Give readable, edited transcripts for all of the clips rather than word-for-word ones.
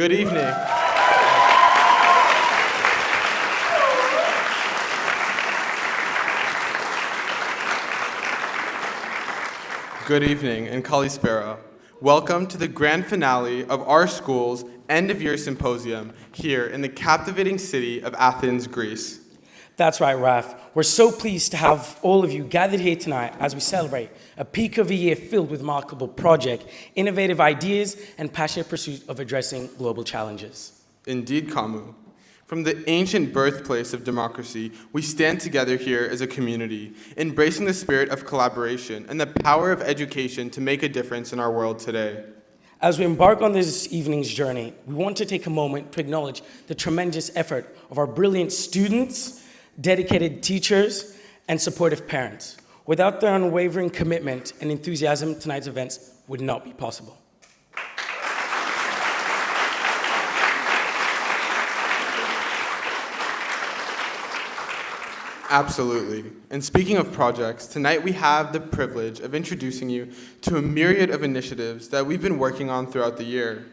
Good evening. Good evening and Kalispera. Welcome to the grand finale of our school's end-of-year symposium here in the captivating city of Athens, Greece. That's right, Raf. We're so pleased to have all of you gathered here tonight as we celebrate a peak of a year filled with remarkable project, innovative ideas, and passionate pursuit of addressing global challenges. Indeed, Kamu. From the ancient birthplace of democracy, we stand together here as a community, embracing the spirit of collaboration and the power of education to make a difference in our world today. As we embark on this evening's journey, we want to take a moment to acknowledge the tremendous effort of our brilliant students, dedicated teachers, and supportive parents. Without their unwavering commitment and enthusiasm, tonight's events would not be possible. Absolutely. And speaking of projects, tonight we have the privilege of introducing you to a myriad of initiatives that we've been working on throughout the year.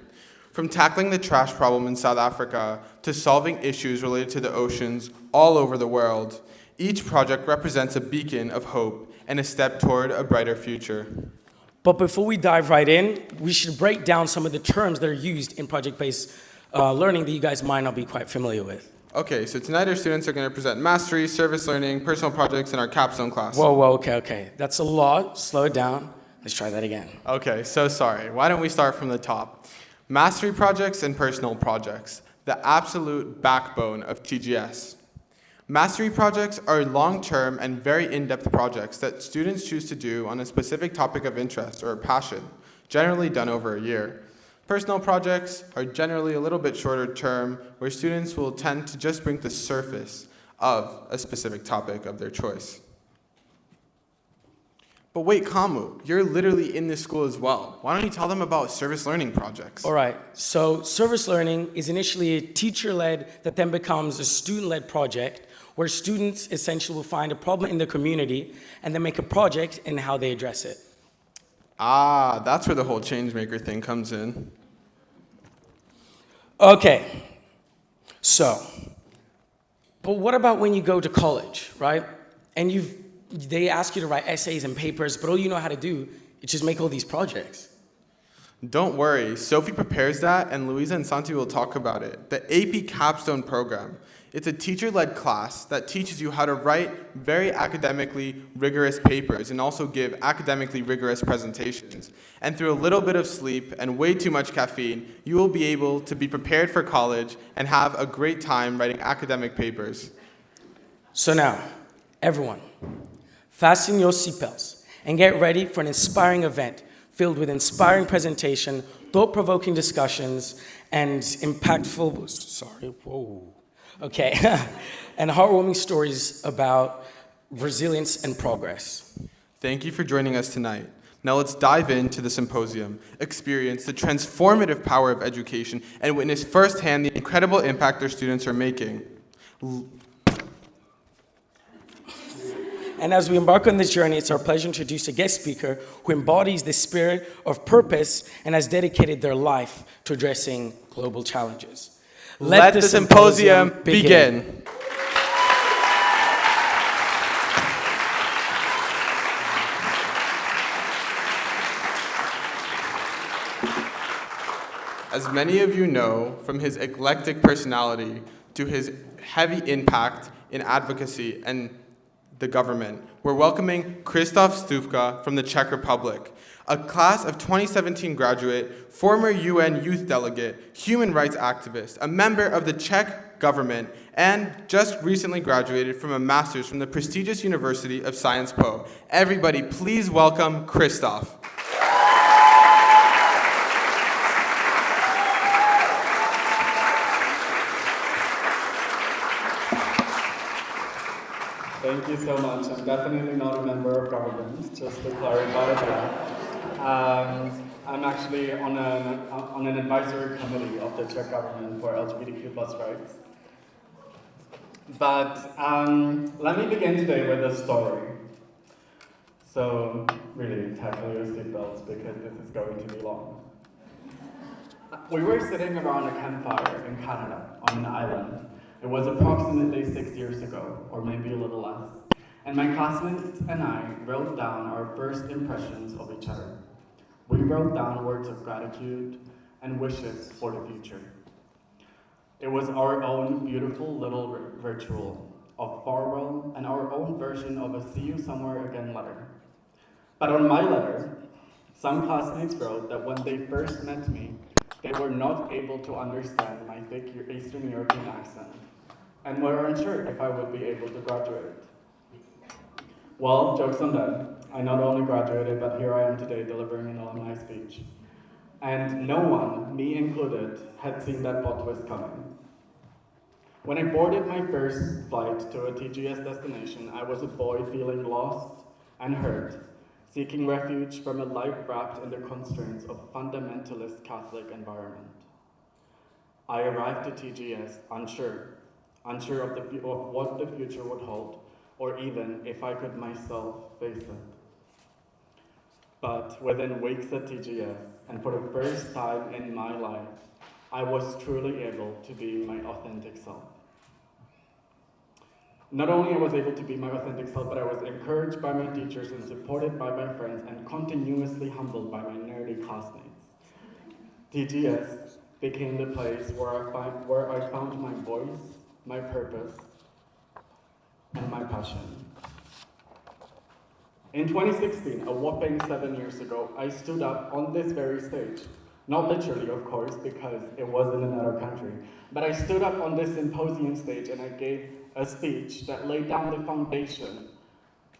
From tackling the trash problem in South Africa to solving issues related to the oceans all over the world, each project represents a beacon of hope and a step toward a brighter future. But before we dive right in, we should break down some of the terms that are used in project-based learning that you guys might not be quite familiar with. Okay, so tonight our students are going to present mastery, service learning, personal projects, and our capstone class. Whoa, okay. That's a lot. Slow it down. Let's try that again. Okay, so sorry. Why don't we start from the top? Mastery projects and personal projects, the absolute backbone of TGS. Mastery projects are long-term and very in-depth projects that students choose to do on a specific topic of interest or passion, generally done over a year. Personal projects are generally a little bit shorter term, where students will tend to just bring the surface of a specific topic of their choice. But wait, Kamu, you're literally in this school as well. Why don't you tell them about service learning projects? All right, so service learning is initially a teacher-led that then becomes a student-led project where students essentially will find a problem in the community and then make a project and how they address it. Ah, that's where the whole changemaker thing comes in. Okay, so, but what about when you go to college, right? And they ask you to write essays and papers, but all you know how to do is just make all these projects. Don't worry, Sophie prepares that, and Louisa and Santi will talk about it. The AP Capstone program. It's a teacher-led class that teaches you how to write very academically rigorous papers and also give academically rigorous presentations. And through a little bit of sleep and way too much caffeine, you will be able to be prepared for college and have a great time writing academic papers. So now, everyone, fasten your seatbelts and get ready for an inspiring event filled with inspiring presentation, thought-provoking discussions, and and heartwarming stories about resilience and progress. Thank you for joining us tonight. Now let's dive into the symposium, experience the transformative power of education, and witness firsthand the incredible impact their students are making. And as we embark on this journey, it's our pleasure to introduce a guest speaker who embodies the spirit of purpose and has dedicated their life to addressing global challenges. Let the symposium begin. As many of you know, from his eclectic personality to his heavy impact in advocacy and the government, we're welcoming Kryštof Stupka from the Czech Republic, a class of 2017 graduate, former UN youth delegate, human rights activist, a member of the Czech government, and just recently graduated from a master's from the prestigious University of Sciences Po. Everybody, please welcome Kryštof. Thank you so much. I'm definitely not a member of government, just to clarify that. I'm actually on an advisory committee of the Czech government for LGBTQ+ rights. But let me begin today with a story. So really, tackle your seatbelts because this is going to be long. We were sitting around a campfire in Canada on an island. It was approximately 6 years ago, or maybe a little less. And my classmates and I wrote down our first impressions of each other. We wrote down words of gratitude and wishes for the future. It was our own beautiful little ritual of farewell and our own version of a see you somewhere again letter. But on my letter, some classmates wrote that when they first met me, they were not able to understand my thick Eastern European accent and were unsure if I would be able to graduate. Well, joke's on them. I not only graduated, but here I am today delivering an alumni speech. And no one, me included, had seen that plot twist coming. When I boarded my first flight to a TGS destination, I was a boy feeling lost and hurt, seeking refuge from a life wrapped in the constraints of fundamentalist Catholic environment. I arrived to TGS unsure of what the future would hold, or even if I could myself face it. But within weeks at TGS, and for the first time in my life, I was truly able to be my authentic self. Not only I was able to be my authentic self, but I was encouraged by my teachers and supported by my friends and continuously humbled by my nerdy classmates. TGS became the place where I found my voice, my purpose, and my passion. In 2016, a whopping 7 years ago, I stood up on this very stage. Not literally, of course, because it was in another country. But I stood up on this Symposium stage and I gave a speech that laid down the foundation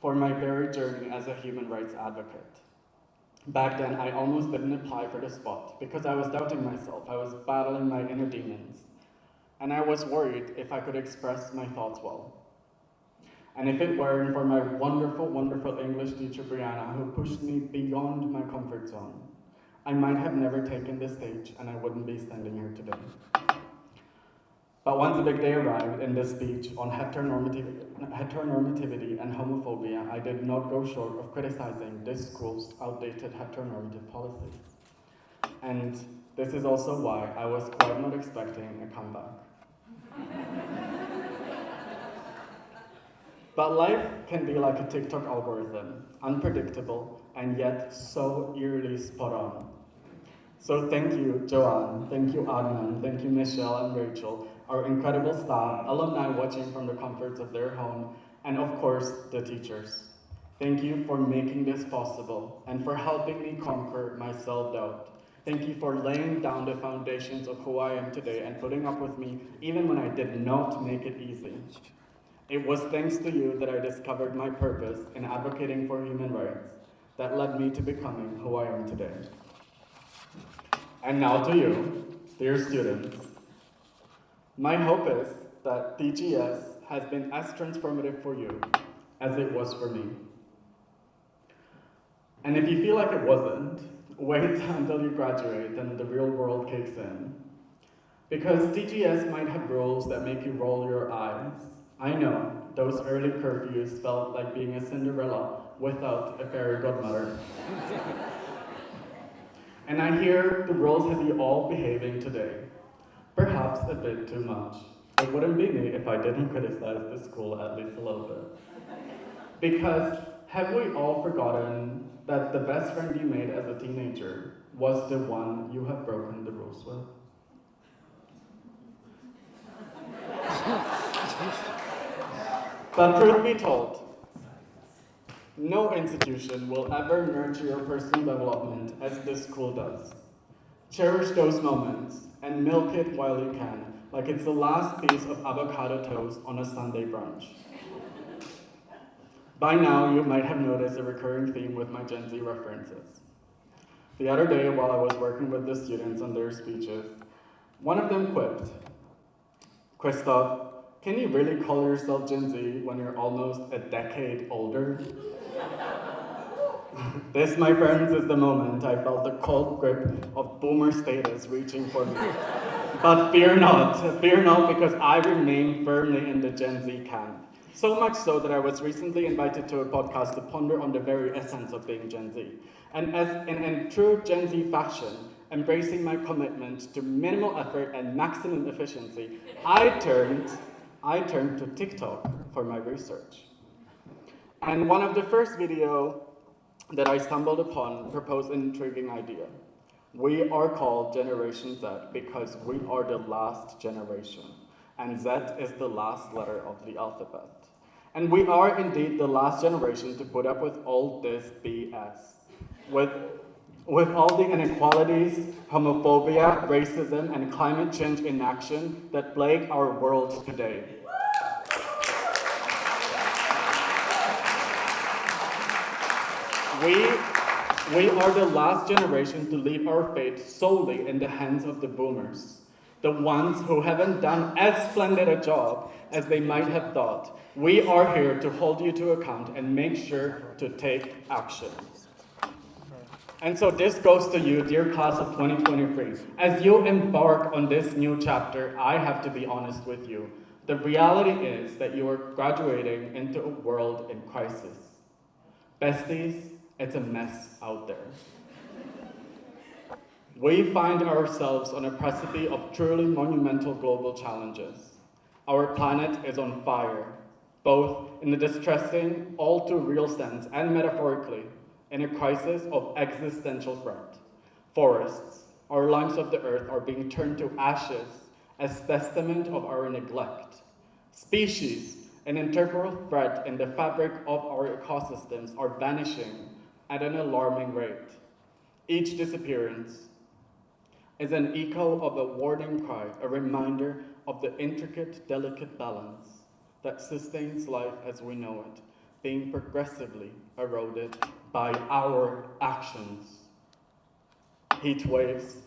for my very journey as a human rights advocate. Back then, I almost didn't apply for the spot because I was doubting myself. I was battling my inner demons. And I was worried if I could express my thoughts well. And if it weren't for my wonderful, wonderful English teacher, Brianna, who pushed me beyond my comfort zone, I might have never taken this stage and I wouldn't be standing here today. But once the big day arrived in this speech on heteronormativity and homophobia, I did not go short of criticizing this school's outdated heteronormative policies. And this is also why I was quite not expecting a comeback. But life can be like a TikTok algorithm, unpredictable, and yet so eerily spot on. So thank you, Joanne, thank you, Adnan, thank you, Michelle and Rachel, our incredible staff, alumni watching from the comforts of their home, and of course, the teachers. Thank you for making this possible and for helping me conquer my self-doubt. Thank you for laying down the foundations of who I am today and putting up with me even when I did not make it easy. It was thanks to you that I discovered my purpose in advocating for human rights that led me to becoming who I am today. And now to you, dear students. My hope is that TGS has been as transformative for you as it was for me. And if you feel like it wasn't, wait until you graduate and the real world kicks in. Because TGS might have rules that make you roll your eyes. I know, those early curfews felt like being a Cinderella without a fairy godmother. And I hear the rules have you all behaving today. Perhaps a bit too much. It wouldn't be me if I didn't criticize the school at least a little bit. Because have we all forgotten that the best friend you made as a teenager was the one you have broken the rules with? But truth be told, no institution will ever nurture your personal development as this school does. Cherish those moments and milk it while you can, like it's the last piece of avocado toast on a Sunday brunch. By now, you might have noticed a recurring theme with my Gen Z references. The other day, while I was working with the students on their speeches, one of them quipped, "Kryštof, can you really call yourself Gen Z when you're almost a decade older?" This, my friends, is the moment I felt the cold grip of boomer status reaching for me. But fear not, because I remain firmly in the Gen Z camp. So much so that I was recently invited to a podcast to ponder on the very essence of being Gen Z. And as in true Gen Z fashion, embracing my commitment to minimal effort and maximum efficiency, I turned to TikTok for my research. And one of the first videos that I stumbled upon proposed an intriguing idea. We are called Generation Z because we are the last generation, and Z is the last letter of the alphabet. And we are indeed the last generation to put up with all this BS. With all the inequalities, homophobia, racism, and climate change inaction that plague our world today. We are the last generation to leave our fate solely in the hands of the boomers, the ones who haven't done as splendid a job as they might have thought. We are here to hold you to account and make sure to take action. And so this goes to you, dear class of 2023. As you embark on this new chapter, I have to be honest with you. The reality is that you are graduating into a world in crisis. Besties, it's a mess out there. We find ourselves on a precipice of truly monumental global challenges. Our planet is on fire, both in the distressing, all too real sense and metaphorically, in a crisis of existential threat. Forests, our lungs of the earth, are being turned to ashes as testament of our neglect. Species, an integral thread in the fabric of our ecosystems, are vanishing at an alarming rate. Each disappearance is an echo of a warning cry, a reminder of the intricate, delicate balance that sustains life as we know it, being progressively eroded by our actions. Heat waves,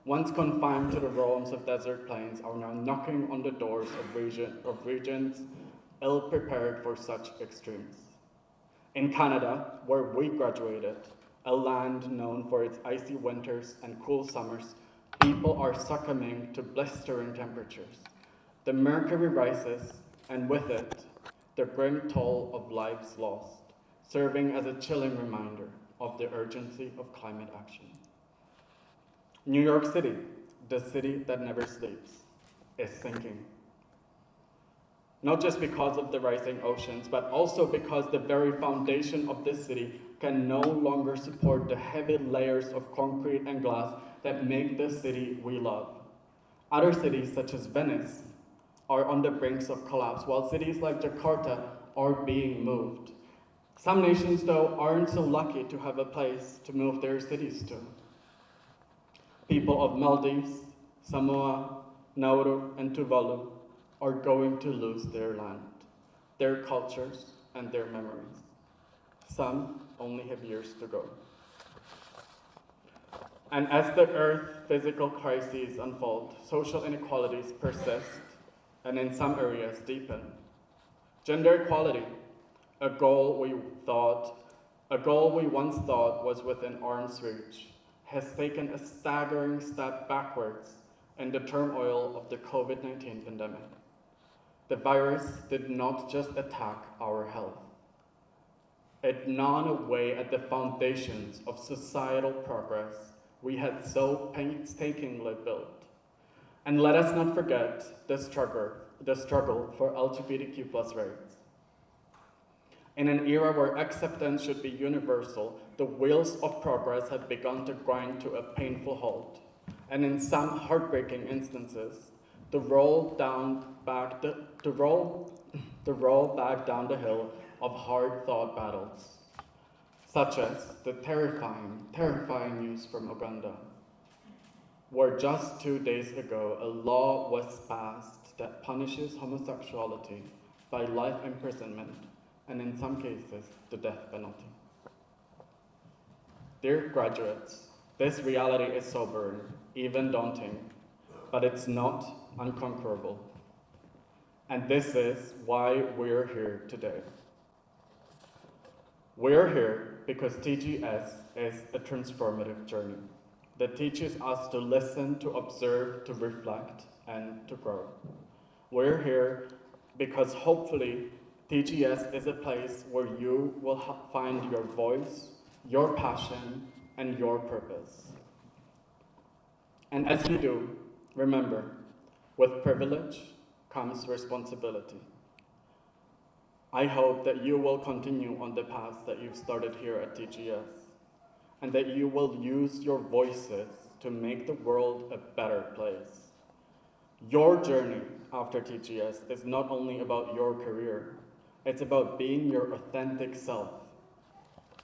once confined to the realms of desert plains, are now knocking on the doors of regions ill-prepared for such extremes. In Canada, where we graduated, a land known for its icy winters and cool summers, people are succumbing to blistering temperatures. The mercury rises, and with it, the grim toll of lives lost, serving as a chilling reminder of the urgency of climate action. New York City, the city that never sleeps, is sinking. Not just because of the rising oceans, but also because the very foundation of this city can no longer support the heavy layers of concrete and glass that make the city we love. Other cities, such as Venice, are on the brinks of collapse, while cities like Jakarta are being moved. Some nations, though, aren't so lucky to have a place to move their cities to. People of Maldives, Samoa, Nauru, and Tuvalu are going to lose their land, their cultures, and their memories. Some only have years to go. And as the Earth's physical crises unfold, social inequalities persist, and in some areas deepen. Gender equality, a goal we once thought was within arm's reach, has taken a staggering step backwards in the turmoil of the COVID-19 pandemic. The virus did not just attack our health. It gnawed away at the foundations of societal progress we had so painstakingly built. And let us not forget the struggle for LGBTQ+ rights. In an era where acceptance should be universal, the wheels of progress had begun to grind to a painful halt. And in some heartbreaking instances, the roll back down the hill of hard-fought battles, such as the terrifying news from Uganda, where just 2 days ago a law was passed that punishes homosexuality by life imprisonment and in some cases the death penalty. Dear graduates, this reality is sobering, even daunting, but it's not unconquerable. And this is why we're here today. We're here because TGS is a transformative journey that teaches us to listen, to observe, to reflect, and to grow. We're here because hopefully TGS is a place where you will find your voice, your passion, and your purpose. And as you do, remember, with privilege comes responsibility. I hope that you will continue on the path that you've started here at TGS, and that you will use your voices to make the world a better place. Your journey after TGS is not only about your career, it's about being your authentic self,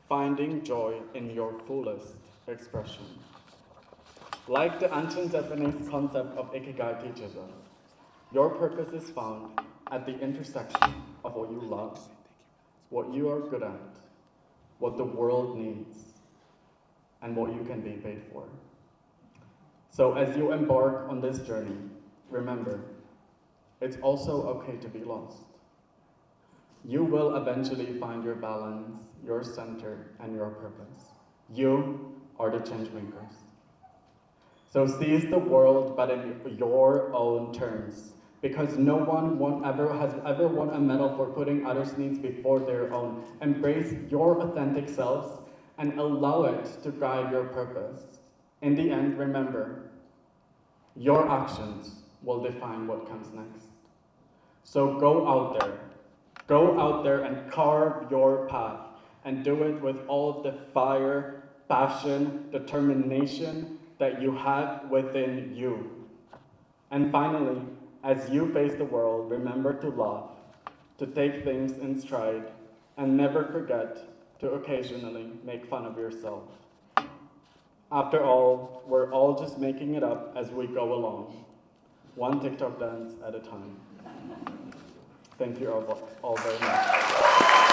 finding joy in your fullest expression. Like the ancient Japanese concept of ikigai teaches us, your purpose is found at the intersection of what you love, what you are good at, what the world needs, and what you can be paid for. So as you embark on this journey, remember, it's also okay to be lost. You will eventually find your balance, your center, and your purpose. You are the change makers. So seize the world, but in your own terms, because no one has ever won a medal for putting others' needs before their own. Embrace your authentic selves and allow it to guide your purpose. In the end, remember, your actions will define what comes next. So go out there and carve your path, and do it with all of the fire, passion, determination that you have within you. And finally, as you face the world, remember to laugh, to take things in stride, and never forget to occasionally make fun of yourself. After all, we're all just making it up as we go along, one TikTok dance at a time. Thank you all very much.